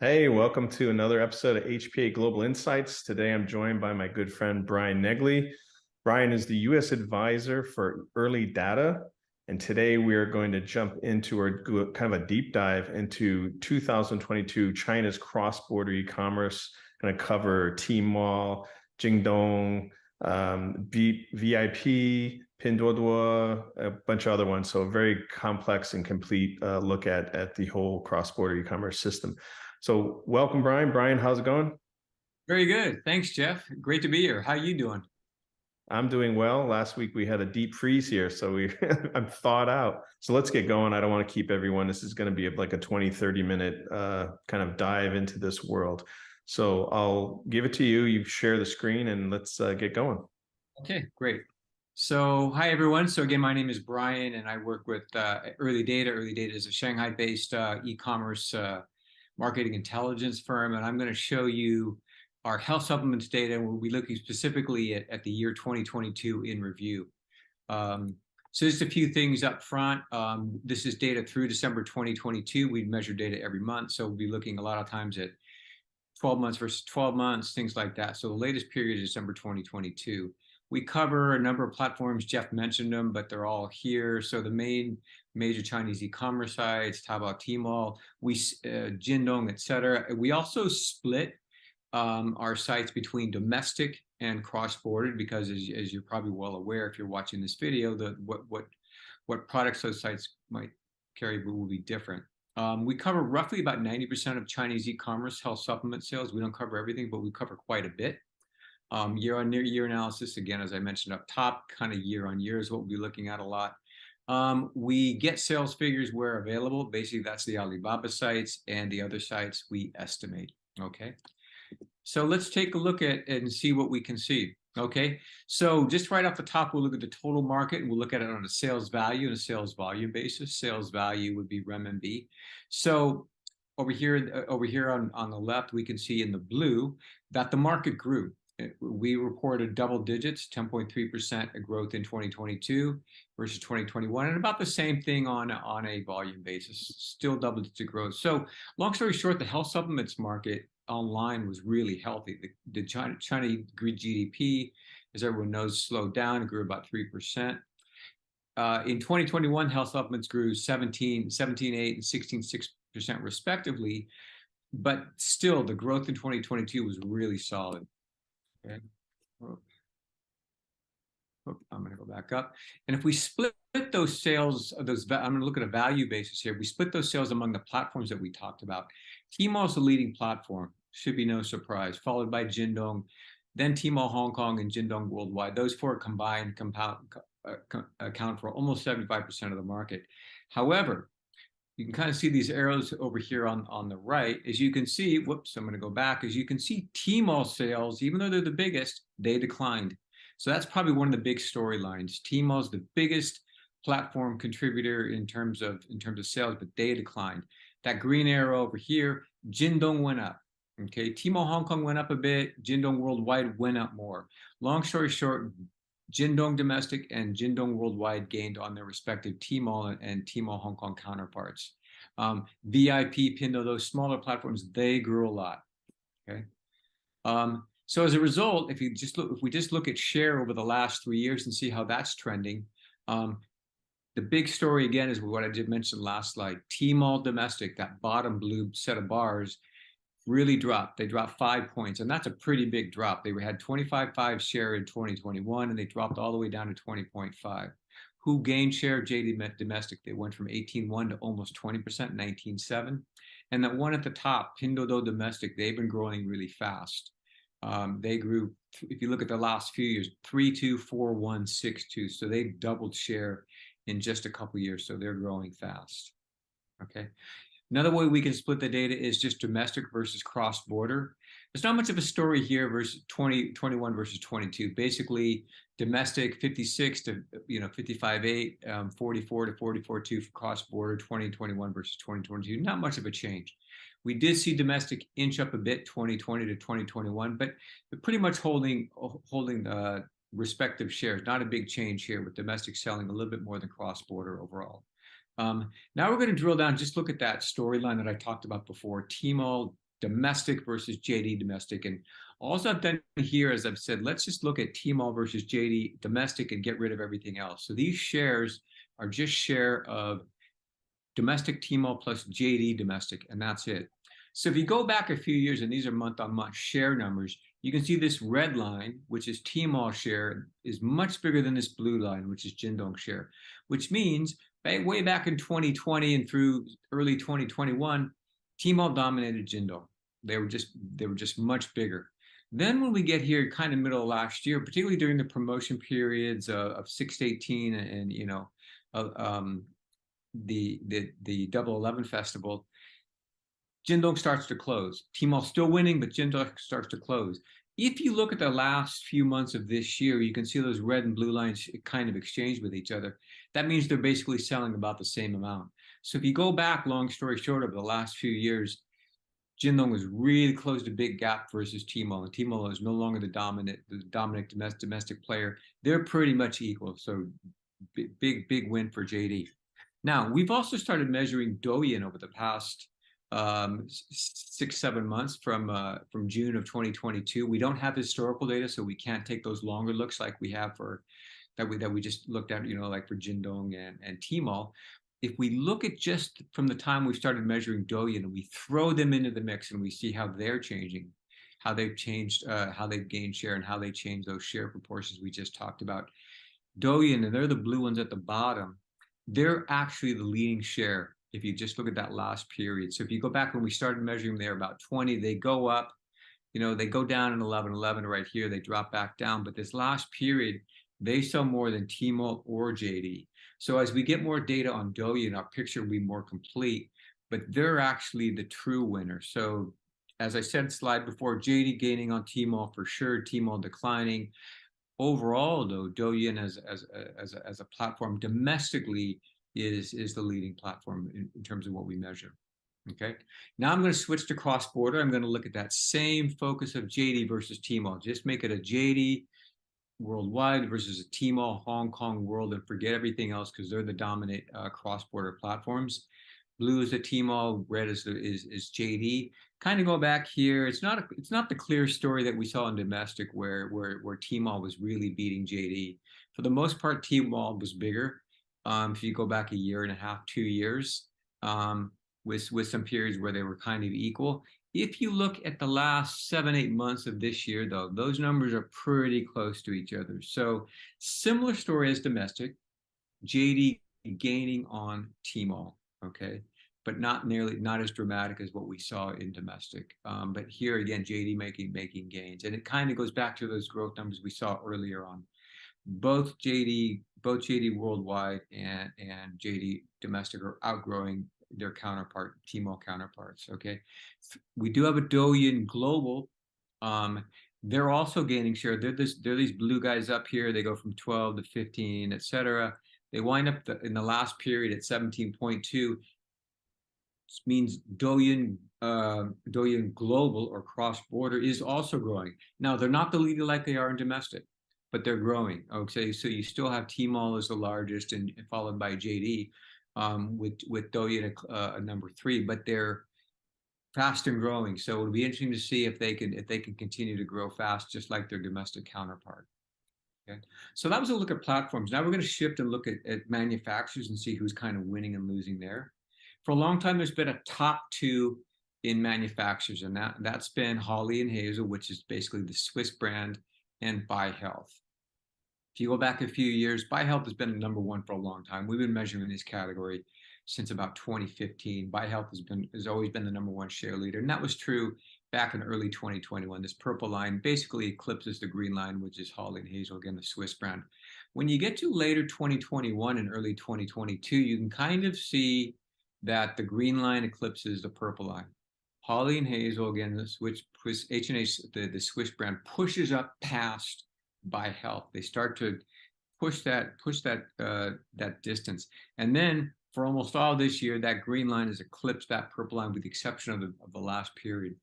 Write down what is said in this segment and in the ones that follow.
Hey, welcome to another episode of HPA Global Insights. Today I'm joined by my good friend Brian Negley. Brian is the U.S. advisor for early data, and today we are going to jump into kind of a deep dive into 2022 China's cross-border e-commerce. Going to cover Tmall, Jingdong, VIP, Pinduoduo, a bunch of other ones. So a very complex and complete look at the whole cross-border e-commerce system. So welcome, Brian. Brian, how's it going? Very good. Thanks, Jeff. Great to be here. How you doing? I'm doing well. Last week we had a deep freeze here, so I'm thawed out. So let's get going. I don't want to keep everyone. This is going to be like a 20, 30 minute kind of dive into this world. So I'll give it to you. You share the screen and let's get going. Okay, great. So, hi everyone. So again, my name is Brian, and I work with Early Data. Early Data is a Shanghai-based e-commerce marketing intelligence firm, and I'm going to show you our health supplements data. We'll be looking specifically at the year 2022 in review. So just a few things up front. This is data through December 2022. We measure data every month, so we'll be looking a lot of times at 12 months versus 12 months, things like that. So the latest period is December 2022. We cover a number of platforms. Jeff mentioned them, but they're all here. So the major Chinese e-commerce sites, Taobao, Tmall, Jingdong, et cetera. We also split our sites between domestic and cross-border because, as you're probably well aware, if you're watching this video, what products those sites might carry will be different. We cover roughly about 90% of Chinese e-commerce health supplement sales. We don't cover everything, but we cover quite a bit. Year analysis, again, as I mentioned up top, kind of year on year is what we'll be looking at a lot. We get sales figures where available. Basically, that's the Alibaba sites, and the other sites we estimate. Okay. So let's take a look at it and see what we can see. Okay, so just right off the top, we'll look at the total market, and we'll look at it on a sales value and a sales volume basis. Sales value would be renminbi. So over here on the left, we can see in the blue that the market grew. We reported double digits, 10.3% growth in 2022 versus 2021, and about the same thing on a volume basis, still double-digit growth. So long story short, the health supplements market online was really healthy. The China GDP, as everyone knows, slowed down and grew about 3%. In 2021, health supplements grew 17.8 and 16.6% respectively, but still the growth in 2022 was really solid. Okay. I'm going to go back up. And if we split those sales, I'm going to look at a value basis here. We split those sales among the platforms that we talked about. Tmall is the leading platform, should be no surprise, followed by Jingdong, then Tmall Hong Kong and Jingdong Worldwide. Those four combined account for almost 75% of the market. However, you can kind of see these arrows over here on the right. As you can see, whoops, I'm going to go back. As you can see, Tmall sales, even though they're the biggest, they declined. So that's probably one of the big storylines. Tmall's the biggest platform contributor in terms of sales, but they declined. That green arrow over here, Jingdong went up. Okay, Tmall Hong Kong went up a bit. Jingdong Worldwide went up more. Long story short, Jingdong Domestic and Jingdong Worldwide gained on their respective Tmall and Tmall Hong Kong counterparts. VIP, Pindo, those smaller platforms, they grew a lot. Okay. So as a result, if we just look at share over the last 3 years and see how that's trending, the big story again is what I did mention last slide. Tmall Domestic, that bottom blue set of bars, really dropped. They dropped 5 points, and that's a pretty big drop. They had 25.5 share in 2021, and they dropped all the way down to 20.5. Who gained share? JD Domestic. They went from 18.1 to almost 20%, 19.7. And that one at the top, Pinduoduo Domestic, they've been growing really fast. They grew, if you look at the last few years, 3.2, 4.1, 6.2. So they've doubled share in just a couple of years. So they're growing fast. Okay. Another way we can split the data is just domestic versus cross-border. There's not much of a story here versus 2021 versus 22. Basically, domestic 56 to 55.8, 44 to 44.2 for cross-border, 2021 versus 2022. Not much of a change. We did see domestic inch up a bit 2020 to 2021, but pretty much holding the respective shares. Not a big change here, with domestic selling a little bit more than cross-border overall. Now we're going to drill down, just look at that storyline that I talked about before. Tmall domestic versus JD domestic. And also I've done here, as I've said, let's just look at Tmall versus JD domestic and get rid of everything else. So these shares are just share of domestic Tmall plus JD domestic, and that's it. So if you go back a few years, and these are month-on-month share numbers, you can see this red line, which is Tmall share, is much bigger than this blue line, which is Jingdong share, which means way back in 2020 and through early 2021, Tmall dominated Jingdong. They were just much bigger. Then when we get here, kind of middle of last year, particularly during the promotion periods of 6/18 and the Double 11 festival, Jingdong starts to close. Tmall still winning, but Jingdong starts to close. If you look at the last few months of this year, you can see those red and blue lines kind of exchange with each other. That means they're basically selling about the same amount. So if you go back, long story short, over the last few years, Jingdong was really closed a big gap versus Tmall, and Tmall is no longer the dominant domestic player. They're pretty much equal. So big win for JD. Now we've also started measuring Douyin over the past 6-7 months from June of 2022. We don't have historical data, so we can't take those longer looks like we have for that we just looked at, like for Jingdong and Tmall. If we look at just from the time we started measuring Douyin and we throw them into the mix and we see how they're changing, how they've changed, how they've gained share, and how they changed those share proportions we just talked about. Douyin, and they're the blue ones at the bottom, they're actually the leading share if you just look at that last period. So if you go back when we started measuring, they're about 20, they go up, they go down in 11 right here, they drop back down. But this last period, they sell more than Tmall or JD. So as we get more data on Douyin, our picture will be more complete, but they're actually the true winner. So as I said slide before, JD gaining on Tmall for sure, Tmall declining. Overall, though, Douyin as a platform domestically is the leading platform in terms of what we measure. Okay, now I'm going to switch to cross-border. I'm going to look at that same focus of JD versus Tmall. Just make it a JD worldwide versus a Tmall Hong Kong world, and forget everything else because they're the dominant cross-border platforms. Blue is the Tmall, red is JD. Kind of go back here. It's not the clear story that we saw in domestic where Tmall was really beating JD. For the most part, Tmall was bigger. If you go back a year and a half, 2 years, with some periods where they were kind of equal. If you look at the last 7-8 months of this year, though, those numbers are pretty close to each other. So similar story as domestic, JD gaining on Tmall, okay, but not as dramatic as what we saw in domestic. But here again, JD making gains, and it kind of goes back to those growth numbers we saw earlier on. Both JD worldwide and JD domestic are outgrowing their counterpart, Tmall counterparts. Okay, we do have a Douyin global. They're also gaining share. They're these blue guys up here. They go from 12 to 15, etc. They wind up in the last period at 17.2. This means Douyin global or cross-border is also growing. Now they're not the leader like they are in domestic, but they're growing. Okay, so you still have Tmall as the largest, and followed by JD, with Douyin a number 3, but they're fast and growing. So it'll be interesting to see if they can continue to grow fast, just like their domestic counterpart. Okay, so that was a look at platforms. Now we're going to shift and look at manufacturers and see who's kind of winning and losing there. For a long time, there's been a top 2 in manufacturers, and that's been Hawley and Hazel, which is basically the Swiss brand, and By Health. If you go back a few years, By Health has been number 1 for a long time. We've been measuring this category since about 2015. By Health has always been the number 1 share leader, and that was true back in early 2021. This purple line basically eclipses the green line, which is Hawley and Hazel, again, the Swiss brand. When you get to later 2021 and early 2022, you can kind of see that the green line eclipses the purple line. Hawley and Hazel, again, the H&H, the Swiss brand, pushes up past By Health. They start to push that distance, and then for almost all this year, that green line has eclipsed that purple line, with the exception of the last period.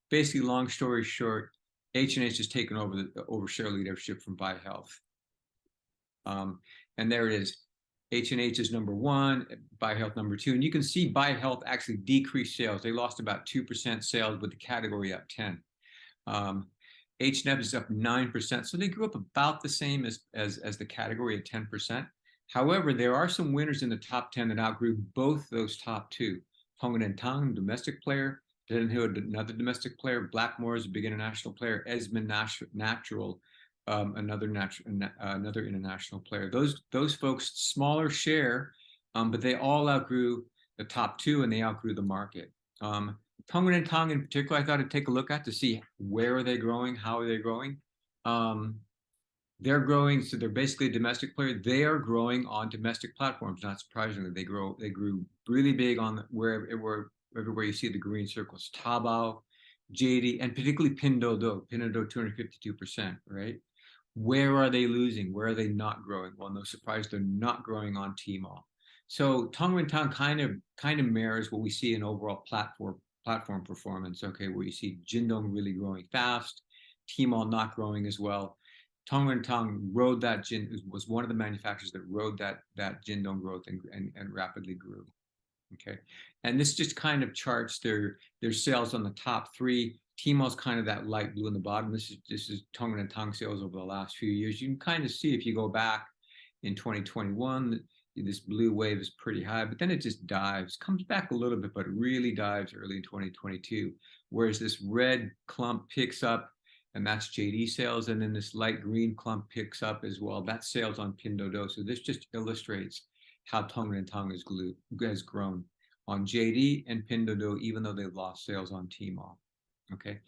Basically, long story short, H&H has taken over share leadership from By Health, and there it is. H&H is number one, BioHealth number two. And you can see BioHealth actually decreased sales. They lost about 2% sales with the category up 10. H&F is up 9%. So they grew up about the same as the category at 10%. However, there are some winners in the top 10 that outgrew both those top two. Tong & Tang, domestic player. Denhood, another domestic player. Blackmore is a big international player. Esmond Natural, another international player. Those folks, smaller share, but they all outgrew the top two and they outgrew the market. Tong & Tang in particular, I thought I'd take a look at to see where are they growing, how are they growing. They're growing, so they're basically a domestic player. They are growing on domestic platforms. Not surprisingly, they grew really big on everywhere you see the green circles. Taobao, JD, and particularly Pinduoduo. Pinduoduo 252%, right? Where are they losing? Where are they not growing? Well, no surprise, they're not growing on Tmall. So Tong & Tang kind of mirrors what we see in overall platform performance. Okay, where you see Jingdong really growing fast, Tmall not growing as well. Tong & Tang rode that was one of the manufacturers that rode that Jingdong growth and rapidly grew. Okay, and this just kind of charts their sales on the top three. Tmall's kind of that light blue in the bottom. This is Tong & Tang sales over the last few years. You can kind of see if you go back in 2021, this blue wave is pretty high, but then it just dives, comes back a little bit, but it really dives early in 2022. Whereas this red clump picks up, and that's JD sales, and then this light green clump picks up as well. That's sales on Pinduoduo. So this just illustrates how Tong & Tang has grown on JD and Pinduoduo, even though they've lost sales on Tmall. Okay.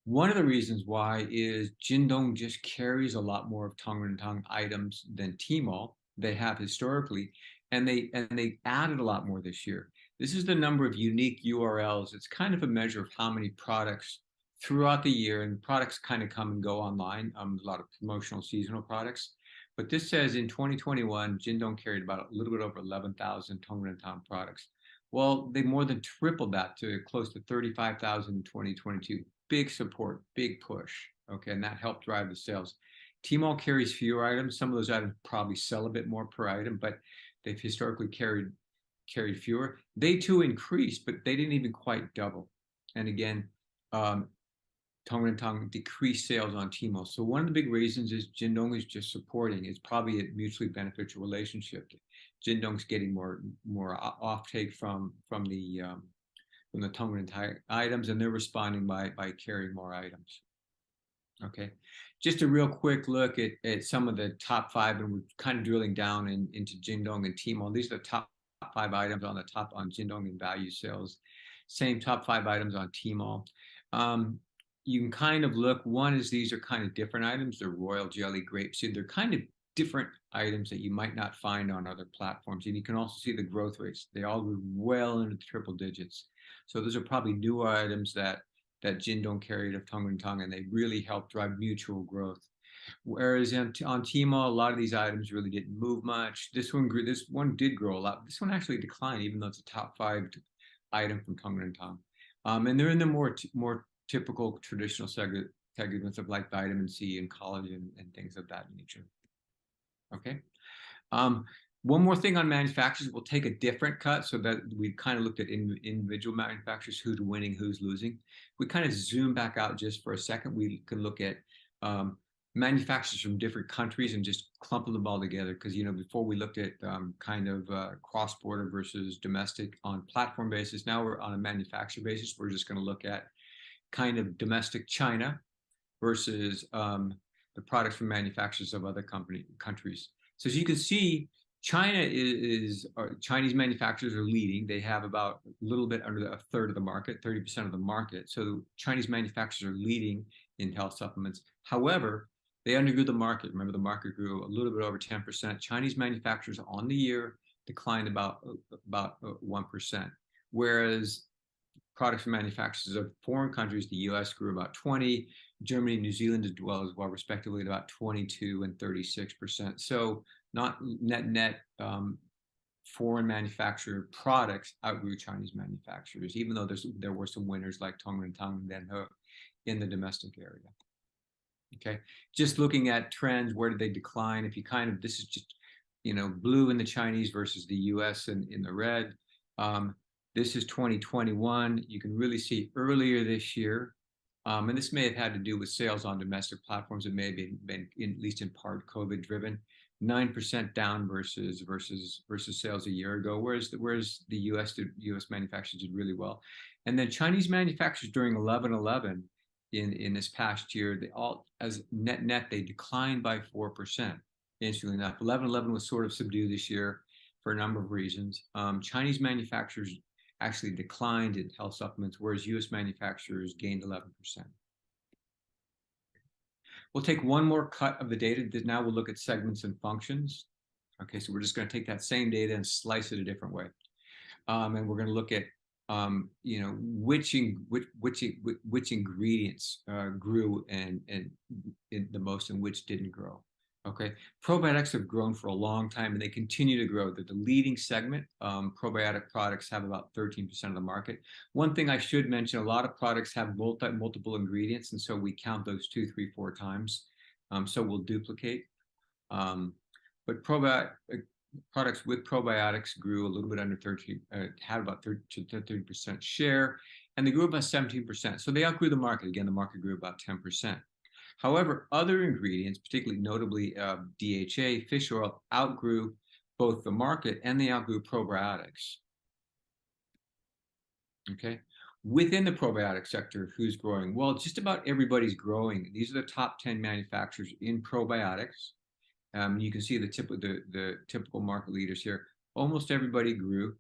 One of the reasons why is Jingdong just carries a lot more of Tong & Tang items than Tmall. They have historically, and they added a lot more this year. This is the number of unique URLs. It's kind of a measure of how many products throughout the year, and products kind of come and go online. A lot of promotional seasonal products. But this says in 2021, Jingdong carried about a little bit over 11,000 Tong & Tang products. Well, they more than tripled that to close to 35,000 in 2022. Big support, big push. Okay, and that helped drive the sales. Tmall carries fewer items. Some of those items probably sell a bit more per item, but they've historically carried fewer. They too increased, but they didn't even quite double. And again, Tong & Tang decreased sales on Tmall. So one of the big reasons is Jingdong is just supporting. It's probably a mutually beneficial relationship. Jingdong's getting more offtake from the Tong & Tang items, and they're responding by carrying more items. Okay, just a real quick look at some of the top five, and we're kind of drilling down into Jingdong and Tmall. These are the top five items on the top on Jingdong and value sales. Same top five items on Tmall. You can kind of look, one is these are kind of different items. They're royal jelly, grapeseed. They're kind of different items that you might not find on other platforms. And you can also see the growth rates. They all grew well into the triple digits. So those are probably newer items that Jingdong carried of Tong & Tang, and they really helped drive mutual growth. Whereas on Tmall, a lot of these items really didn't move much. This one did grow a lot. This one actually declined, even though it's a top five item from Tong & Tang. And they're in the more typical traditional segments of like vitamin C and collagen and things of that nature. Okay. One more thing on manufacturers, we'll take a different cut so that we kind of looked at individual manufacturers, who's winning, who's losing. We kind of zoom back out just for a second. We can look at manufacturers from different countries and just clump them all together. Because, before we looked at kind of cross-border versus domestic on platform basis. Now we're on a manufacturer basis. We're just going to look at kind of domestic China versus the products from manufacturers of other countries. So as you can see, Chinese manufacturers are leading. They have about a little bit under a third of the market, 30% of the market. So Chinese manufacturers are leading in health supplements. However, they undergrew the market. Remember, the market grew a little bit over 10%. Chinese manufacturers on the year declined about 1%, whereas products from manufacturers of foreign countries, the US grew about 20, Germany, New Zealand as well, respectively, at about 22 and 36%. So not net foreign manufacturer products outgrew Chinese manufacturers, even though there were some winners like Tong & Tang and Denhoud in the domestic area. Okay, just looking at trends, where did they decline? If you this is just blue in the Chinese versus the US in the red. This is 2021. You can really see earlier this year, and this may have had to do with sales on domestic platforms. It may have been at least in part COVID driven. 9% down versus sales a year ago, whereas the US manufacturers did really well. And then Chinese manufacturers during 11/11 in this past year, they all, as net they declined by 4%. Interestingly enough, 11/11 was sort of subdued this year for a number of reasons. Chinese manufacturers actually declined in health supplements, whereas US manufacturers gained 11%. We'll take one more cut of the data. Now we'll look at segments and functions. Okay, so we're just going to take that same data and slice it a different way. And we're going to look at which ingredients grew and the most and which didn't grow. Okay, probiotics have grown for a long time and they continue to grow. They're the leading segment. Probiotic products have about 13% of the market. One thing I should mention, a lot of products have multiple ingredients, and so we count those 2, 3, 4 times. So we'll duplicate. But products with probiotics grew a little bit under 13, had about 30% share, and they grew about 17%. So they outgrew the market. Again, the market grew about 10%. However, other ingredients, particularly notably DHA, fish oil, outgrew both the market and they outgrew probiotics. Okay. Within the probiotic sector, who's growing? Well, just about everybody's growing. These are the top 10 manufacturers in probiotics. You can see the typical market leaders here. Almost everybody grew.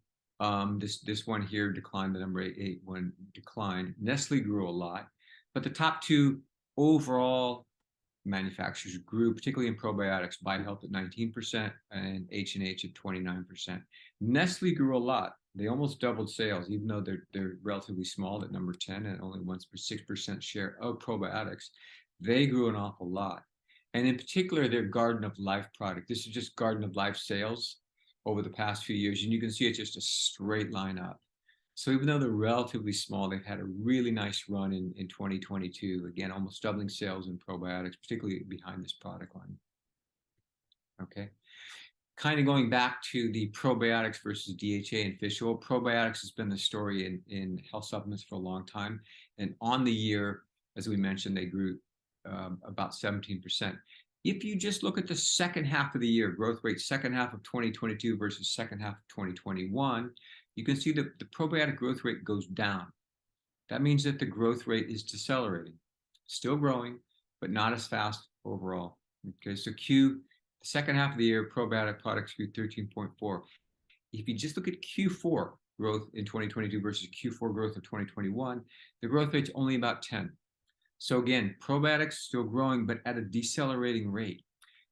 This one here declined. The number 8 one declined. Nestle grew a lot, but the top 2 overall manufacturers grew, particularly in probiotics. BioHealth at 19% and H&H at 29%. Nestle grew a lot. They almost doubled sales, even though they're relatively small at number 10 and only 6% share of probiotics. They grew an awful lot. And in particular, their Garden of Life product. This is just Garden of Life sales over the past few years. And you can see it's just a straight line up. So even though they're relatively small, they've had a really nice run in 2022. Again, almost doubling sales in probiotics, particularly behind this product line. Okay. Kind of going back to the probiotics versus DHA and fish oil. Probiotics has been the story in health supplements for a long time. And on the year, as we mentioned, they grew about 17%. If you just look at the second half of the year, growth rate, second half of 2022 versus second half of 2021, you can see that the probiotic growth rate goes down. That means that the growth rate is decelerating. Still growing, but not as fast overall. Okay, so the second half of the year, probiotic products grew 13.4. If you just look at Q4 growth in 2022 versus Q4 growth of 2021, the growth rate's only about 10. So again, probiotics still growing, but at a decelerating rate.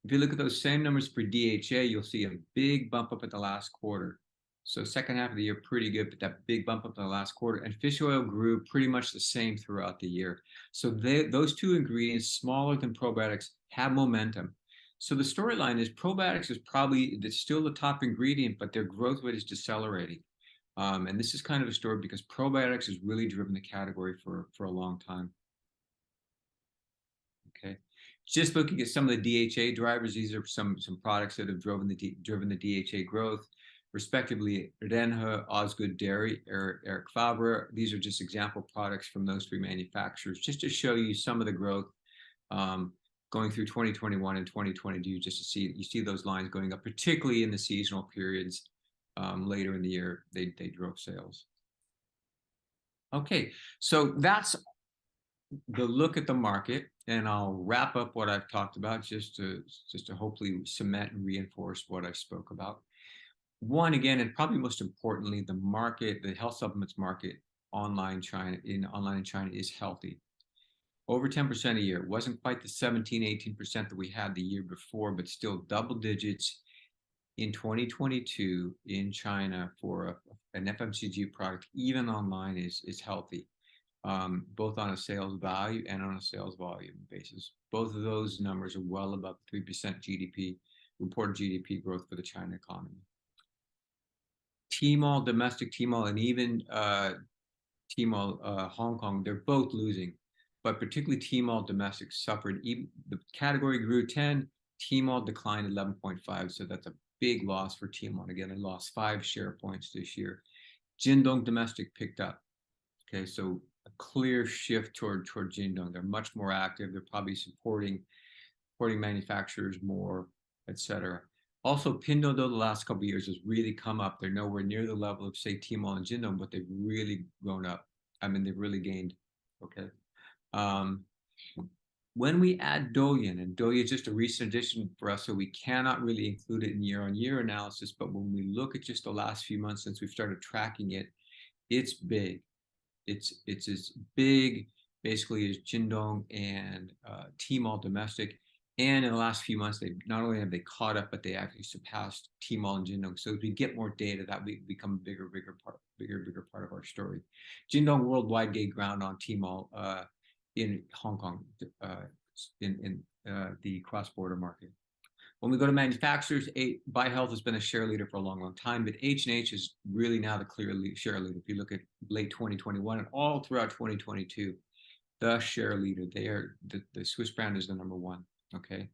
If you look at those same numbers for DHA, you'll see a big bump up at the last quarter. So second half of the year, pretty good, but that big bump up in the last quarter. And fish oil grew pretty much the same throughout the year. So those 2 ingredients, smaller than probiotics, have momentum. So the storyline is probiotics is probably still the top ingredient, but their growth rate is decelerating. And this is kind of a story because probiotics has really driven the category for a long time. Okay. Just looking at some of the DHA drivers, these are some products that have driven the DHA growth, respectively, Renhe, Osgood Dairy, Eric Fabre. These are just example products from those 3 manufacturers, just to show you some of the growth going through 2021 and 2022, just to see, you see those lines going up, particularly in the seasonal periods later in the year, they drove sales. Okay, so that's the look at the market, and I'll wrap up what I've talked about just to hopefully cement and reinforce what I spoke about. One, again, and probably most importantly, the market, the health supplements market online in China is healthy. Over 10% a year. It wasn't quite the 17, 18% that we had the year before, but still double digits in 2022 in China for an FMCG product, even online, is healthy, both on a sales value and on a sales volume basis. Both of those numbers are well above 3% GDP, reported GDP growth for the China economy. Tmall, domestic Tmall, and even Tmall Hong Kong, they're both losing, but particularly Tmall domestic suffered. Even the category grew 10, Tmall declined 11.5, so that's a big loss for Tmall. Again, they lost 5 share points this year. Jingdong domestic picked up. Okay, so a clear shift toward Jingdong. They're much more active. They're probably supporting manufacturers more, etc. Also, Pinduoduo the last couple of years has really come up. They're nowhere near the level of, say, Tmall and Jingdong, but they've really grown up. I mean, they've really gained. Okay. When we add Douyin, and Douyin is just a recent addition for us, so we cannot really include it in year-on-year analysis, but when we look at just the last few months since we've started tracking it, it's big. It's as big basically as Jingdong and Tmall domestic. And in the last few months, they not only have they caught up, but they actually surpassed Tmall and Jingdong. So as we get more data, that will become a bigger part of our story. Jingdong worldwide gained ground on Tmall in Hong Kong, in the cross-border market. When we go to manufacturers, Buy Health has been a share leader for a long, long time, but H&H is really now the clear share leader. If you look at late 2021 and all throughout 2022, the share leader, they are the Swiss brand is the #1. Okay.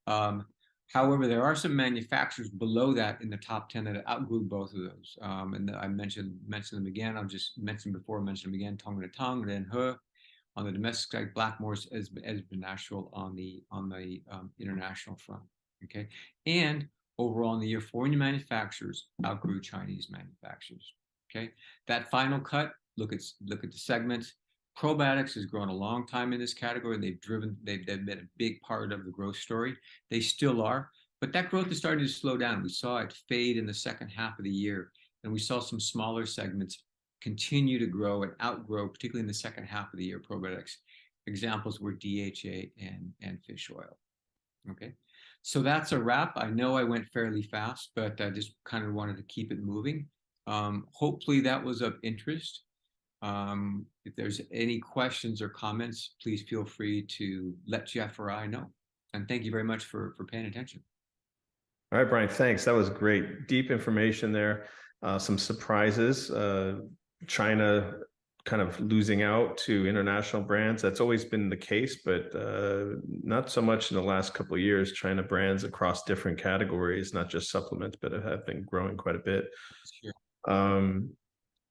However, there are some manufacturers below that in the top 10 that outgrew both of those. And I mentioned them again. I'll just mention them again. Tong Le Tang, Ren He on the domestic side, Blackmore's has been natural on the international front. Okay, and overall in the year, foreign manufacturers outgrew Chinese manufacturers. Okay, that final cut. Look at the segments. Probiotics has grown a long time in this category. They've been a big part of the growth story. They still are, but that growth is starting to slow down. We saw it fade in the second half of the year, and we saw some smaller segments continue to grow and outgrow, particularly in the second half of the year, probiotics. Examples were DHA and fish oil. Okay, so that's a wrap. I know I went fairly fast, but I just kind of wanted to keep it moving. Hopefully that was of interest. If there's any questions or comments, please feel free to let Jeff or I know. And thank you very much for paying attention. All right, Brian, thanks. That was great. Deep information there. Some surprises. China kind of losing out to international brands. That's always been the case, but not so much in the last couple of years. China brands across different categories, not just supplements, but have been growing quite a bit. Sure.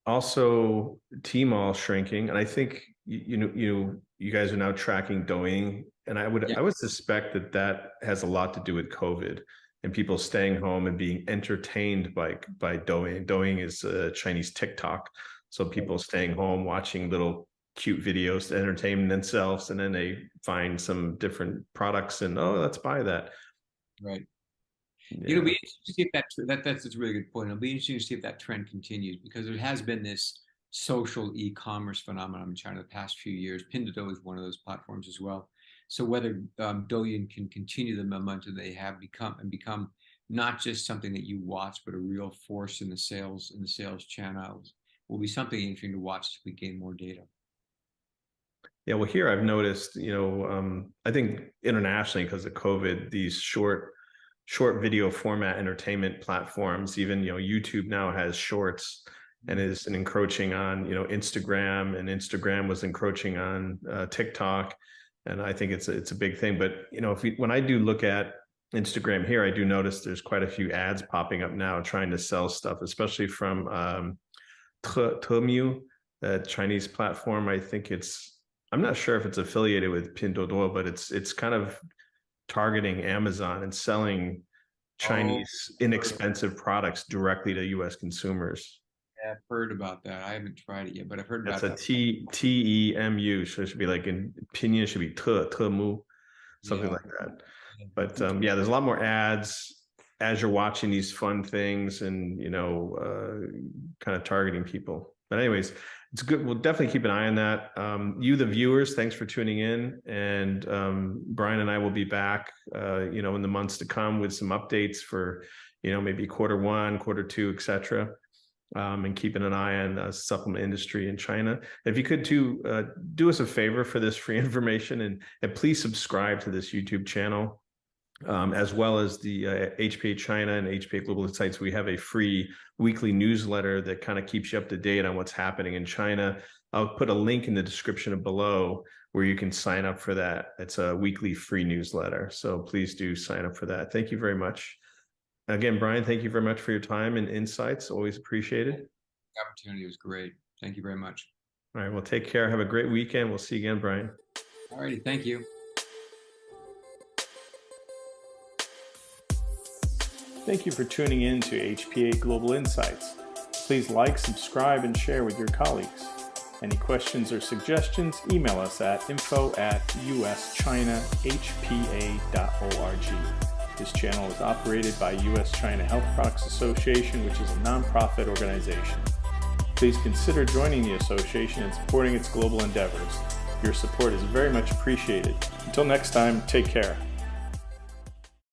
Also, Tmall shrinking, and I think you guys are now tracking Douyin, and I would suspect that has a lot to do with COVID and people staying home and being entertained by Douyin. Douyin is Chinese TikTok, so people staying home watching little cute videos to entertain themselves, and then they find some different products and let's buy that. Right. Yeah. It'll be interesting to see if that's a really good point. It'll be interesting to see if that trend continues, because there has been this social e-commerce phenomenon in China the past few years. Pinduoduo is one of those platforms as well. So whether Douyin can continue the momentum they have become not just something that you watch, but a real force in the sales channels will be something interesting to watch as we gain more data. Yeah, well, here I've noticed, I think internationally because of COVID, these short video format entertainment platforms, even YouTube now has shorts and is encroaching on Instagram, and Instagram was encroaching on TikTok, and I think it's a big thing. But when I do look at Instagram here, I do notice there's quite a few ads popping up now trying to sell stuff, especially from Temu, that Chinese platform. I'm not sure if it's affiliated with Pinduoduo, but it's kind of targeting Amazon and selling Chinese inexpensive products directly to U.S. consumers. Yeah, I've heard about that. I haven't tried it yet, but I've heard about that. It's a Temu, so it should be like in pinyin should be Temu, something like that. But there's a lot more ads as you're watching these fun things and kind of targeting people. But anyways, it's good. We'll definitely keep an eye on that. You, the viewers, thanks for tuning in. And Brian and I will be back, in the months to come with some updates for, maybe Q1, Q2, etc. And keeping an eye on the supplement industry in China. If you could do us a favor for this free information and please subscribe to this YouTube channel. As well as the HPA China and HPA Global Insights. We have a free weekly newsletter that kind of keeps you up to date on what's happening in China. I'll put a link in the description below where you can sign up for that. It's a weekly free newsletter. So please do sign up for that. Thank you very much. Again, Brian, thank you very much for your time and insights. Always appreciated. The opportunity was great. Thank you very much. All right, well, take care. Have a great weekend. We'll see you again, Brian. All righty, thank you. Thank you for tuning in to HPA Global Insights. Please like, subscribe, and share with your colleagues. Any questions or suggestions, email us at info@uschinahpa.org. This channel is operated by US China Health Products Association, which is a nonprofit organization. Please consider joining the association and supporting its global endeavors. Your support is very much appreciated. Until next time, take care.